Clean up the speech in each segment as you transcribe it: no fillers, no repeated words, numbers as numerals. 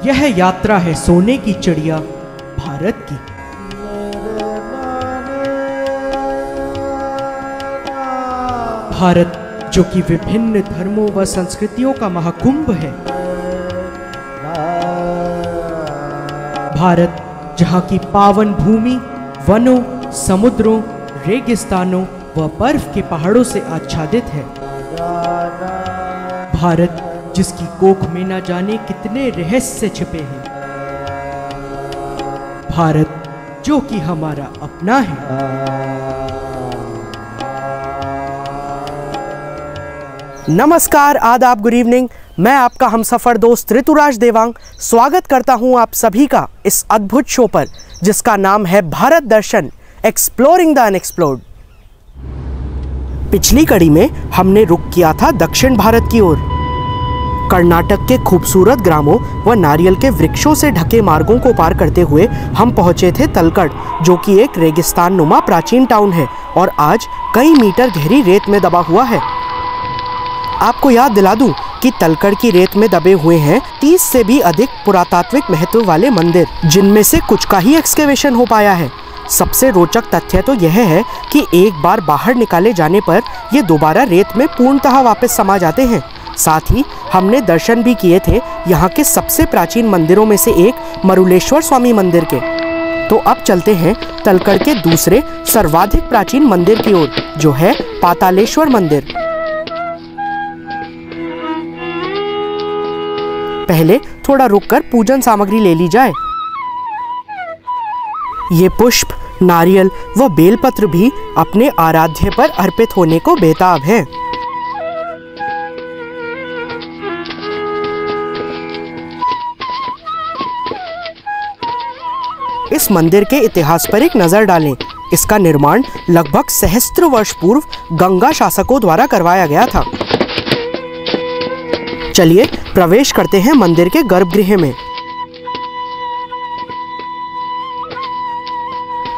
यह यात्रा है सोने की चिड़िया भारत की। भारत जो कि विभिन्न धर्मों व संस्कृतियों का महाकुंभ है। भारत जहाँ की पावन भूमि वनों, समुद्रों, रेगिस्तानों व बर्फ के पहाड़ों से आच्छादित है। भारत जिसकी कोख में न जाने कितने रहस्य छिपे हैं। भारत जो कि हमारा अपना है। नमस्कार, आदाब, गुड इवनिंग। मैं आपका हमसफर दोस्त ऋतुराज देवांग स्वागत करता हूं आप सभी का इस अद्भुत शो पर जिसका नाम है Bharat Darshan, exploring the unexplored. पिछली कड़ी में हमने रुख किया था दक्षिण भारत की ओर। कर्नाटक के खूबसूरत ग्रामों व नारियल के वृक्षों से ढके मार्गों को पार करते हुए हम पहुंचे थे तलकड़, जो कि एक रेगिस्तान नुमा प्राचीन टाउन है और आज कई मीटर गहरी रेत में दबा हुआ है। आपको याद दिला दूं कि तलकड़ की रेत में दबे हुए हैं 30 से भी अधिक पुरातात्विक महत्व वाले मंदिर, जिनमें से कुछ का ही एक्सकेवेशन हो पाया है। सबसे रोचक तथ्य तो यह है कि एक बार बाहर निकाले जाने पर ये दोबारा रेत में पूर्णतः वापस समा जाते हैं। साथ ही हमने दर्शन भी किए थे यहाँ के सबसे प्राचीन मंदिरों में से एक मरुलेश्वर स्वामी मंदिर के। तो अब चलते हैं तलकड़ के दूसरे सर्वाधिक प्राचीन मंदिर की ओर, जो है पातालेश्वर मंदिर। पहले थोड़ा रुककर पूजन सामग्री ले ली जाए। ये पुष्प, नारियल व बेलपत्र भी अपने आराध्य पर अर्पित होने को बेताब हैं। इस मंदिर के इतिहास पर एक नजर डालें। इसका निर्माण लगभग सहस्त्र वर्ष पूर्व गंगा शासकों द्वारा करवाया गया था। चलिए प्रवेश करते हैं मंदिर के गर्भगृह में।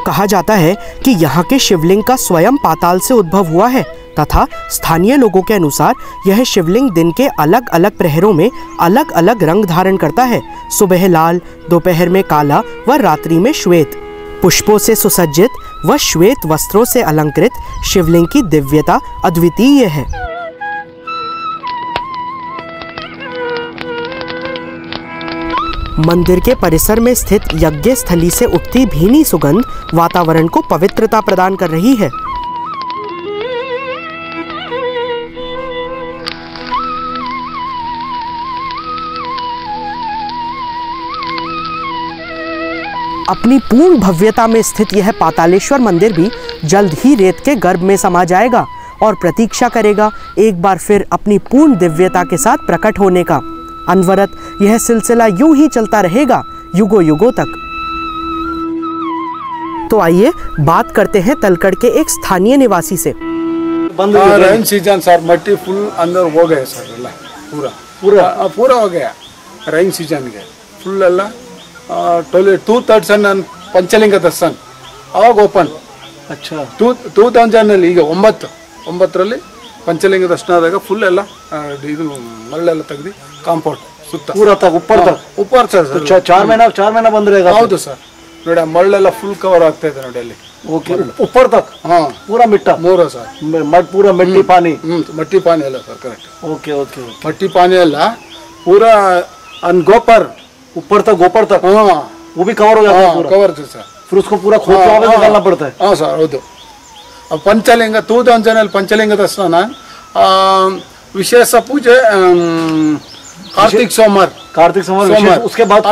कहा जाता है कि यहाँ के शिवलिंग का स्वयं पाताल से उद्भव हुआ है तथा स्थानीय लोगों के अनुसार यह शिवलिंग दिन के अलग अलग प्रहरों में अलग अलग रंग धारण करता है। सुबह लाल, दोपहर में काला व रात्रि में श्वेत। पुष्पों से सुसज्जित व श्वेत वस्त्रों से अलंकृत शिवलिंग की दिव्यता अद्वितीय है। मंदिर के परिसर में स्थित यज्ञ स्थली से उठती भीनी सुगंध वातावरण को पवित्रता प्रदान कर रही है। अपनी पूर्ण भव्यता में स्थित यह पातालेश्वर मंदिर भी जल्द ही रेत के गर्भ में समा जाएगा और प्रतीक्षा करेगा एक बार फिर अपनी पूर्ण दिव्यता के साथ प्रकट होने का। अनवरत यह सिलसिला यूं ही चलता रहेगा युगों युगों तक। तो आइए बात करते हैं तलकड़ के एक स्थानीय निवासी से। रेन सीजन सर, मट्टी फुल अंदर हो गए सर, पूरा हो गया रेन सीजन के फुल ಎಲ್ಲ 2000 पंचलिंग दर्शन आवाग ओपन। अच्छा 2000 ಈಗ 9 पंचलिंग दर्शन आದಾಗ फुल ಎಲ್ಲ ಇದು ಮರಳೆಲ್ಲ ತೆಗೆದು ಕಾಂಪೌಂಡ್ ಸುತ್ತ ಪೂರಾ ತಗ ऊपर ಸರ್ 4 ಮहीना ಬಂದ್ರೆ ಹೌದು ಸರ್ ನೋಡಿ ಮರಳೆಲ್ಲ ಫುಲ್ ಕವರ್ ಆಗ್ತಾ ಇದೆ ನೋಡಿ ಅಲ್ಲಿ। ओके ऊपर तक हां पूरा मिट्टा मोरा सर मट पूरा मिट्टी पानी मट्टी पानी ಎಲ್ಲ सर करेक्ट। ओके ओके मट्टी पानी ಎಲ್ಲ पूरा अनगोपर ऊपर तक हाँ वो भी कवर हो जाता है पूरा कवर से सर। फिर उसको पूरा खोद के वापस निकालना पड़ता है। हाँ सर हौದು। अब पंचलिंग 2000 पंचलिंग दर्शन विशेष पूजे कार्तिक सोमवार उसके बाद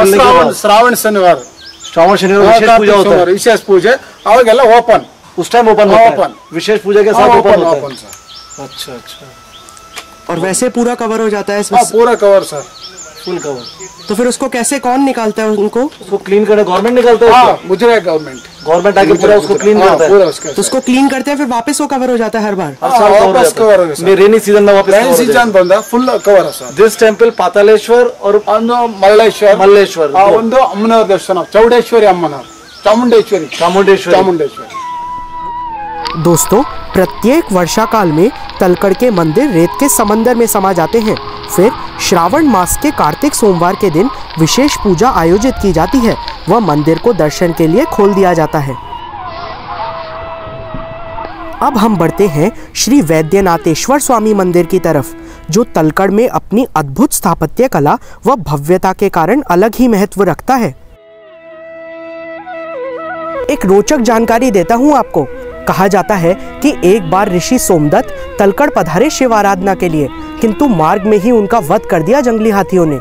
श्रावण शनिवार विशेष पूजे अवागेಲ್ಲ ओपन उस टाइम ओपन विशेष पूजा के साथ ओपन सर। अच्छा अच्छा। और वैसे पूरा कवर हो जाता है इसमें? पूरा कवर सर, फुल कवर। तो फिर उसको कैसे कौन निकालता है? उनको उसको क्लीन करना गवर्नमेंट निकालता है। मुझे गवर्नमेंट आके पूरा उसको क्लीन करता है। तो उसको क्लीन करते हैं फिर वापस वो कवर हो जाता है हर बार? वापस कवर हो जाता है। रेनी सीजन में वापस रेनी सीजन बंदा फुल कवर है सर। दिस टेंपल पातालेश्वर और मल्लेश्वर ಒಂದು ಅಮ್ಮನವರ ದರ್ಶನ ಚೌಡೇಶ್ವರಿ ಅಮ್ಮನವರ चामुंडेश्वरी। दोस्तों प्रत्येक वर्षा काल में तलकड़ के मंदिर रेत के समंदर में समा जाते हैं। फिर श्रावण मास के कार्तिक सोमवार के दिन विशेष पूजा आयोजित की जाती है व मंदिर को दर्शन के लिए खोल दिया जाता है। अब हम बढ़ते हैं श्री वैद्यनाथेश्वर स्वामी मंदिर की तरफ, जो तलकड़ में अपनी अद्भुत स्थापत्य कला व भव्यता के कारण अलग ही महत्व रखता है। एक रोचक जानकारी देता हूं आपको। कहा जाता है कि एक बार ऋषि सोमदत्त तलकड़ पधारे शिव आराधना के लिए, किंतु मार्ग में ही उनका वध कर दिया जंगली हाथियों ने।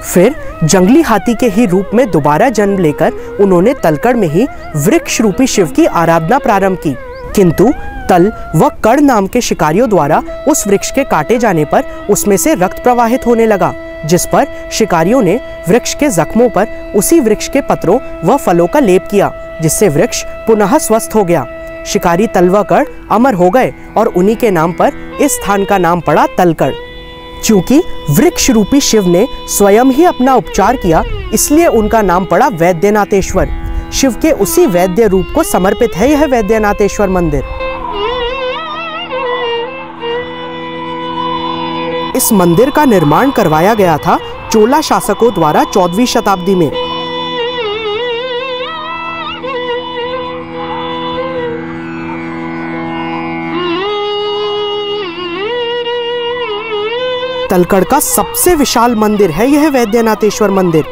फिर जंगली हाथी के ही रूप में दोबारा जन्म लेकर उन्होंने तलकड़ में ही वृक्ष रूपी शिव की आराधना प्रारंभ की, किंतु तल व कड़ नाम के शिकारियों द्वारा उस वृक्ष के काटे जाने पर उसमें से रक्त प्रवाहित होने लगा, जिस पर शिकारियों ने वृक्ष के जख्मों पर उसी वृक्ष के पत्रों व फलों का लेप किया, जिससे वृक्ष पुनः स्वस्थ हो गया। शिकारी तल व कड़ अमर हो गए और उन्हीं के नाम पर इस स्थान का नाम पड़ा तलकड़। चूंकि वृक्ष रूपी शिव ने स्वयं ही अपना उपचार किया, इसलिए उनका नाम पड़ा वैद्यनाथेश्वर। शिव के उसी वैद्य रूप को समर्पित है यह वैद्यनाथेश्वर मंदिर। इस मंदिर का निर्माण करवाया गया था चोला शासकों द्वारा 14वीं शताब्दी में। तलकड़ का सबसे विशाल मंदिर है यह वैद्यनाथेश्वर मंदिर।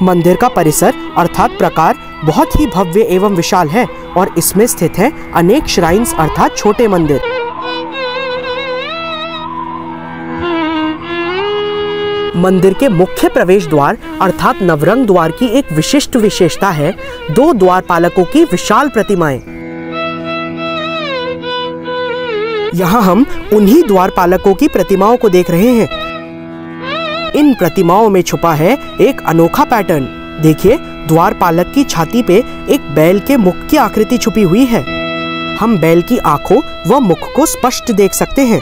मंदिर का परिसर अर्थात प्रकार बहुत ही भव्य एवं विशाल है और इसमें स्थित है अनेक श्राइन्स अर्थात छोटे मंदिर। मंदिर के मुख्य प्रवेश द्वार अर्थात नवरंग द्वार की एक विशिष्ट विशेषता है 2 द्वारपालकों की विशाल प्रतिमाएं। यहाँ हम उन्हीं द्वारपालकों की प्रतिमाओं को देख रहे हैं। इन प्रतिमाओं में छुपा है एक अनोखा पैटर्न। देखिए, द्वारपालक की छाती पे एक बैल के मुख की आकृति छुपी हुई है। हम बैल की आंखों व मुख को स्पष्ट देख सकते हैं।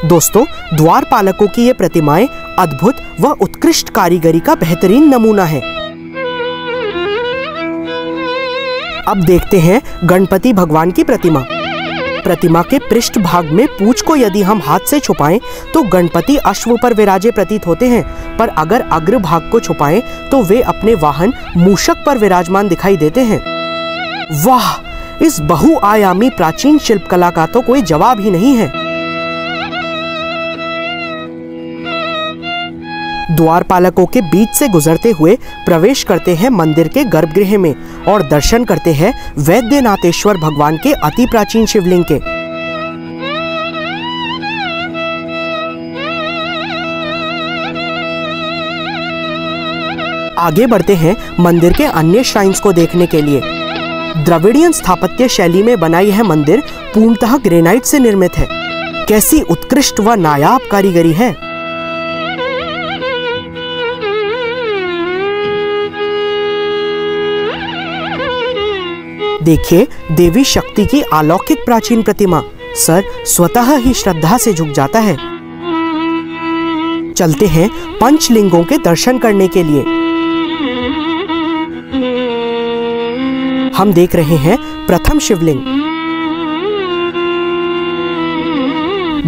दोस्तों, द्वारपालकों की ये प्रतिमाएं अद्भुत व उत्कृष्ट कारीगरी का बेहतरीन नमूना है। अब देखते हैं गणपति भगवान की प्रतिमा। प्रतिमा के पृष्ठ भाग में पूंछ को यदि हम हाथ से छुपाएं तो गणपति अश्व पर विराजे प्रतीत होते हैं, पर अगर अग्र भाग को छुपाएं तो वे अपने वाहन मूषक पर विराजमान दिखाई देते हैं। वाह, इस बहुआयामी प्राचीन शिल्पकला का तो कोई जवाब ही नहीं है। द्वारपालकों के बीच से गुजरते हुए प्रवेश करते हैं मंदिर के गर्भगृह में और दर्शन करते हैं वैद्यनाथेश्वर भगवान के अति प्राचीन शिवलिंग के। आगे बढ़ते हैं मंदिर के अन्य श्राइन्स को देखने के लिए। द्रविड़ियन स्थापत्य शैली में बना यह मंदिर पूर्णतः ग्रेनाइट से निर्मित है। कैसी उत्कृष्ट व नायाब कारीगरी है। देखिए, देवी शक्ति की अलौकिक प्राचीन प्रतिमा। सर स्वतः ही श्रद्धा से झुक जाता है। चलते हैं पंचलिंगों के दर्शन करने के लिए। हम देख रहे हैं प्रथम शिवलिंग।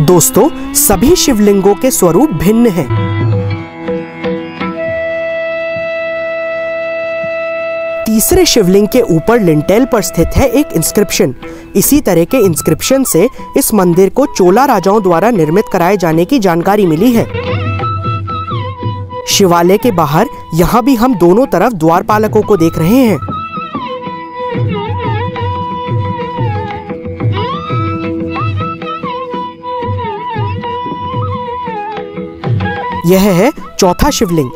दोस्तों, सभी शिवलिंगों के स्वरूप भिन्न हैं। तीसरे शिवलिंग के ऊपर लिंटेल पर स्थित है एक इंस्क्रिप्शन। इसी तरह के इंस्क्रिप्शन से इस मंदिर को चोला राजाओं द्वारा निर्मित कराए जाने की जानकारी मिली है। शिवालय के बाहर यहाँ भी हम दोनों तरफ द्वारपालकों को देख रहे हैं। यह है चौथा शिवलिंग।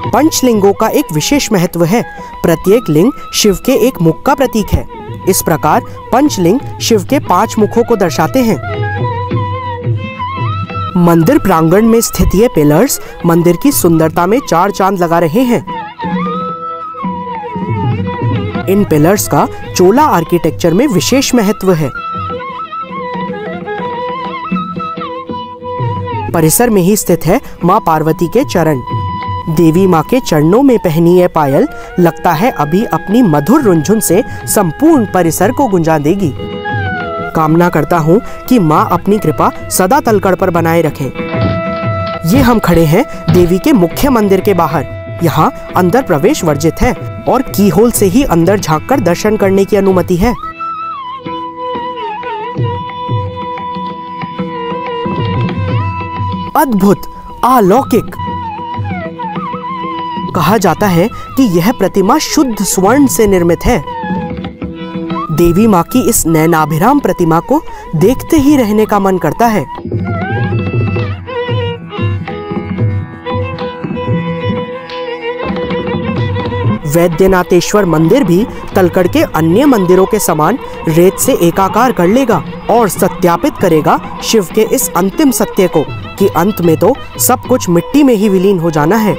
पंचलिंगों का एक विशेष महत्व है। प्रत्येक लिंग शिव के एक मुख का प्रतीक है। इस प्रकार पंचलिंग शिव के 5 मुखों को दर्शाते हैं। मंदिर प्रांगण में स्थित ये पिलर्स मंदिर की सुंदरता में 4 चांद लगा रहे हैं। इन पिलर्स का चोला आर्किटेक्चर में विशेष महत्व है। परिसर में ही स्थित है मां पार्वती के चरण। देवी मां के चरणों में पहनी यह पायल लगता है अभी अपनी मधुर रुंझुन से संपूर्ण परिसर को गुंजा देगी। कामना करता हूँ कि माँ अपनी कृपा सदा तलकड़ पर बनाए रखें। ये हम खड़े हैं देवी के मुख्य मंदिर के बाहर। यहाँ अंदर प्रवेश वर्जित है और कीहोल से ही अंदर झांककर दर्शन करने की अनुमति है। अद्भुत, अलौकिक। कहा जाता है कि यह प्रतिमा शुद्ध स्वर्ण से निर्मित है। देवी माँ की इस नैनाभिराम प्रतिमा को देखते ही रहने का मन करता है। वैद्यनाथेश्वर मंदिर भी तलकड़ के अन्य मंदिरों के समान रेत से एकाकार कर लेगा और सत्यापित करेगा शिव के इस अंतिम सत्य को कि अंत में तो सब कुछ मिट्टी में ही विलीन हो जाना है।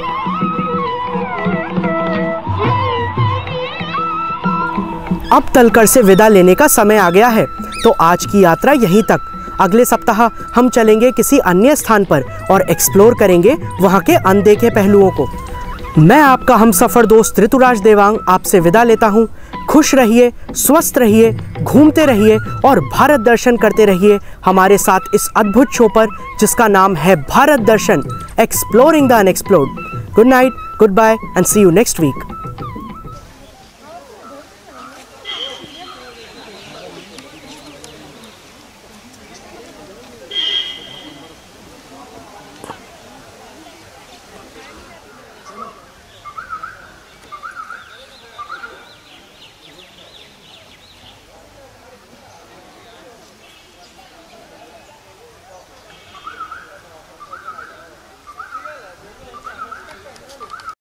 अब तलकड़ से विदा लेने का समय आ गया है, तो आज की यात्रा यहीं तक। अगले सप्ताह हम चलेंगे किसी अन्य स्थान पर और एक्सप्लोर करेंगे वहां के अनदेखे पहलुओं को। मैं आपका हमसफर दोस्त ऋतुराज देवांग आपसे विदा लेता हूँ। खुश रहिए, स्वस्थ रहिए, घूमते रहिए और भारत दर्शन करते रहिए हमारे साथ इस अद्भुत शो पर जिसका नाम है Bharat Darshan, exploring the unexplored. Good night, goodbye and see you next week.